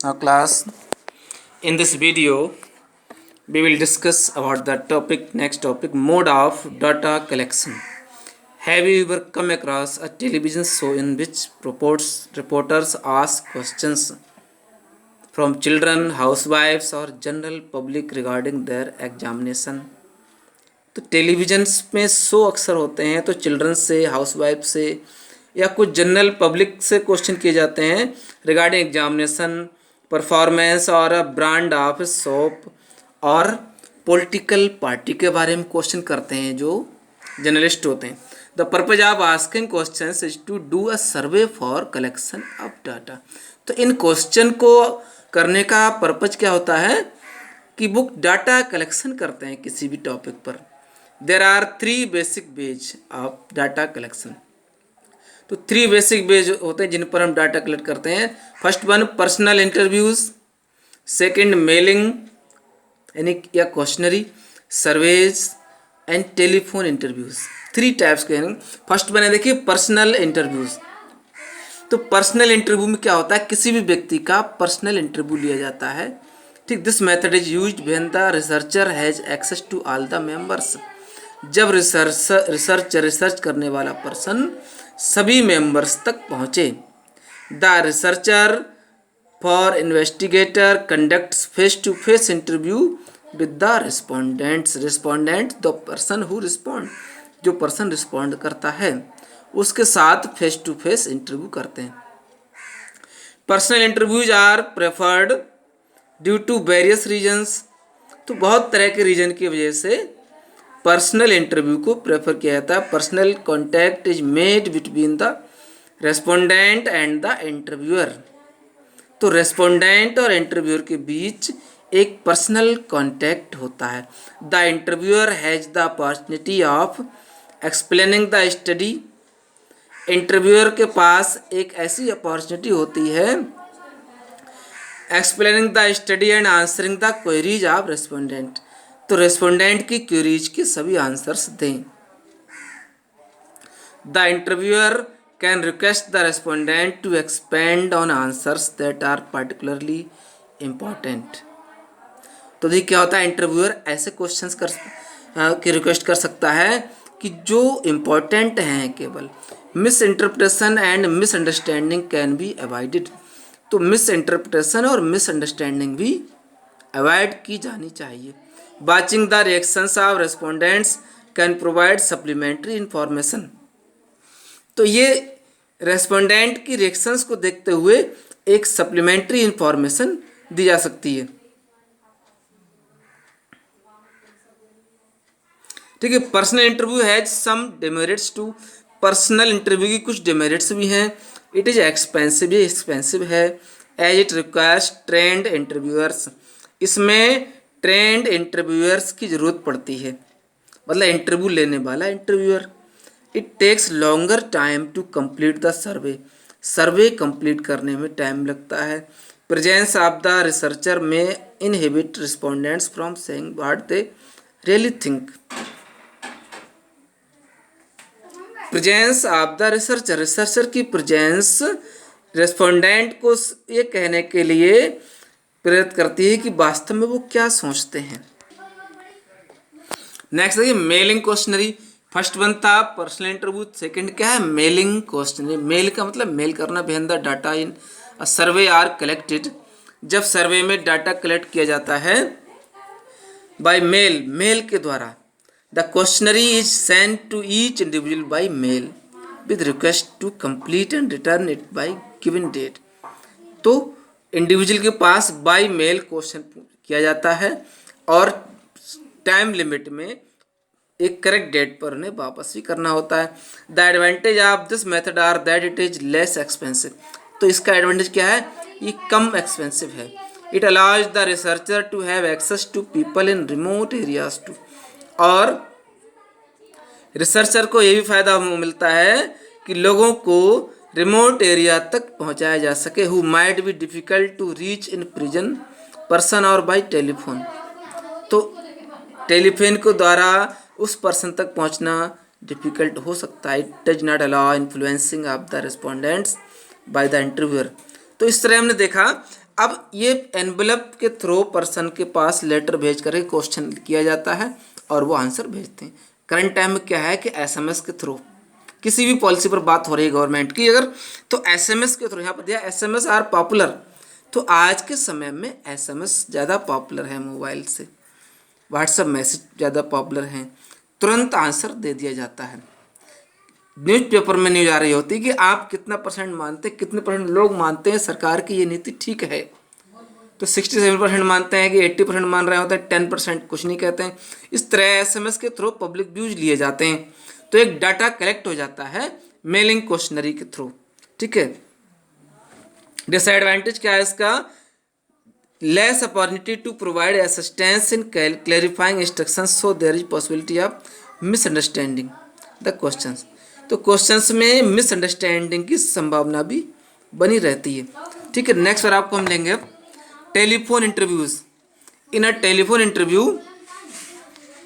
Now class, in this video we will discuss about the next topic, mode of data collection. Have you ever come across a television show in which reporters ask questions from children, housewives or general public regarding their examination? तो television में show अक्सर होते हैं तो children से, housewife से या कुछ जनरल पब्लिक से क्वेश्चन किए जाते हैं रिगार्डिंग एग्जामिनेशन, परफॉर्मेंस और ब्रांड ऑफ सोप और पॉलिटिकल पार्टी के बारे में क्वेश्चन करते हैं जो जर्नलिस्ट होते हैं। The purpose of asking question is to do a survey for collection of data. तो इन क्वेश्चन को करने का पर्पज क्या होता है कि वो डाटा कलेक्शन करते हैं किसी भी टॉपिक पर। There are 3 basic ways of data collection. तो 3 बेसिक वेज होते हैं जिन पर हम डाटा कलेक्ट करते हैं। First one personal interviews, second mailing यानी या questionnaire, surveys and telephone interviews. 3 types के हैं। फर्स्ट वन है देखिए पर्सनल इंटरव्यूज। तो पर्सनल इंटरव्यू में क्या होता है, किसी भी व्यक्ति का पर्सनल इंटरव्यू लिया जाता है। ठीक, this method is used when the researcher has access to all the members. जब रिसर्च करने वाला पर्सन सभी मेंबर्स तक पहुँचे। The researcher for investigator conducts face to face interview with the respondent the person who respond, जो person respond करता है उसके साथ फेस टू फेस इंटरव्यू करते हैं। Personal interviews are preferred due to various reasons. तो बहुत तरह के रीजन की वजह से पर्सनल इंटरव्यू को प्रेफर किया जाता है। Personal contact is made between the respondent and the interviewer. तो रेस्पोंडेंट और इंटरव्यूअर के बीच एक पर्सनल कॉन्टैक्ट होता है। The interviewer has the opportunity of explaining the study. Interviewer के पास एक ऐसी अपॉर्चुनिटी होती है explaining the study and answering the queries of respondent. तो रेस्पोंडेंट की क्वेरीज के सभी आंसर्स दें। The interviewer can request the respondent to expand on answers that are particularly important. तो देखिए क्या होता है, इंटरव्यूअर ऐसे क्वेश्चंस की रिक्वेस्ट कर सकता है कि जो इम्पोर्टेंट हैं केवल। Miss interpretation and misunderstanding can be avoided. तो मिस इंटरप्रिटेशन और मिसअंडरस्टैंडिंग भी अवॉइड की जानी चाहिए। Watching the reactions of respondents can provide supplementary information. तो ये रेस्पोंडेंट की रिएक्शंस को देखते हुए एक सप्लीमेंट्री इंफॉर्मेशन दी जा सकती है। ठीक है, personal interview has some demerits too. Personal interview की कुछ डिमेरिट्स भी हैं। इट इज एक्सपेंसिव है as it requires trained interviewers. इसमें ट्रेंड इंटरव्यूअर्स की ज़रूरत पड़ती है, मतलब इंटरव्यू लेने वाला interviewer. It takes longer time to complete the survey complete करने में टाइम लगता है। Presence of the researcher may inhibit respondents from saying what they really think. Presence of the researcher की प्रेजेंस रेस्पोंडेंट को ये कहने के लिए प्रेरित करती है कि वास्तव में वो क्या सोचते हैं। नेक्स्ट देखिए मेलिंग क्वेश्चनरी। फर्स्ट वन था पर्सनल इंटरव्यू, सेकंड क्या है मेलिंग क्वेश्चनरी। मेल का मतलब मेल करना। When the data in a survey are collected. जब सर्वे में डाटा कलेक्ट किया जाता है बाय मेल के द्वारा। The questionnaire is send to each individual by mail with request to complete and return it by given date. तो individual के पास बाय मेल क्वेश्चन किया जाता है और टाइम लिमिट में एक करेक्ट डेट पर उन्हें वापस भी करना होता है। The advantage of this method are that it is less expensive. तो इसका एडवांटेज क्या है, ये कम एक्सपेंसिव है। It allows the researcher to have access to people in remote areas too. और रिसर्चर को ये भी फ़ायदा मिलता है कि लोगों को रिमोट एरिया तक पहुंचाया जा सके। Who might be difficult to reach in present person और बाय टेलीफोन। तो टेलीफोन के द्वारा उस पर्सन तक पहुंचना डिफ़िकल्ट हो सकता है। It does not allow influencing of the respondents by the interviewer. तो इस तरह हमने देखा अब ये एनवेलप के थ्रू पर्सन के पास लेटर भेज कर क्वेश्चन किया जाता है और वो आंसर भेजते हैं। करंट टाइम में क्या है कि एसएमएस के थ्रू किसी भी पॉलिसी पर बात हो रही है गवर्नमेंट की अगर, तो एसएमएस के थ्रू, यहाँ पर दिया एसएमएस आर पॉपुलर, तो आज के समय में एसएमएस ज़्यादा पॉपुलर है मोबाइल से, व्हाट्सएप मैसेज ज़्यादा पॉपुलर हैं, तुरंत आंसर दे दिया जाता है। न्यूज़पेपर में न्यूज आ रही होती है कि आप कितना परसेंट मानते हैं, कितने परसेंट लोग मानते हैं सरकार की ये नीति ठीक है, तो 67% मानते हैं कि 80% मान रहे होते हैं, 10% कुछ नहीं कहते हैं। इस तरह एसएमएस के थ्रू पब्लिक व्यूज लिए जाते हैं, तो एक डाटा कलेक्ट हो जाता है मेलिंग क्वेश्चनरी के थ्रू। ठीक है, डिसएडवांटेज क्या है इसका? Less opportunity to provide assistance in clarifying instructions, so there is possibility of misunderstanding the questions. तो क्वेश्चंस में मिसअंडरस्टैंडिंग की संभावना भी बनी रहती है। ठीक है, नेक्स्ट पर आपको हम लेंगे telephone interviews. In a telephone interview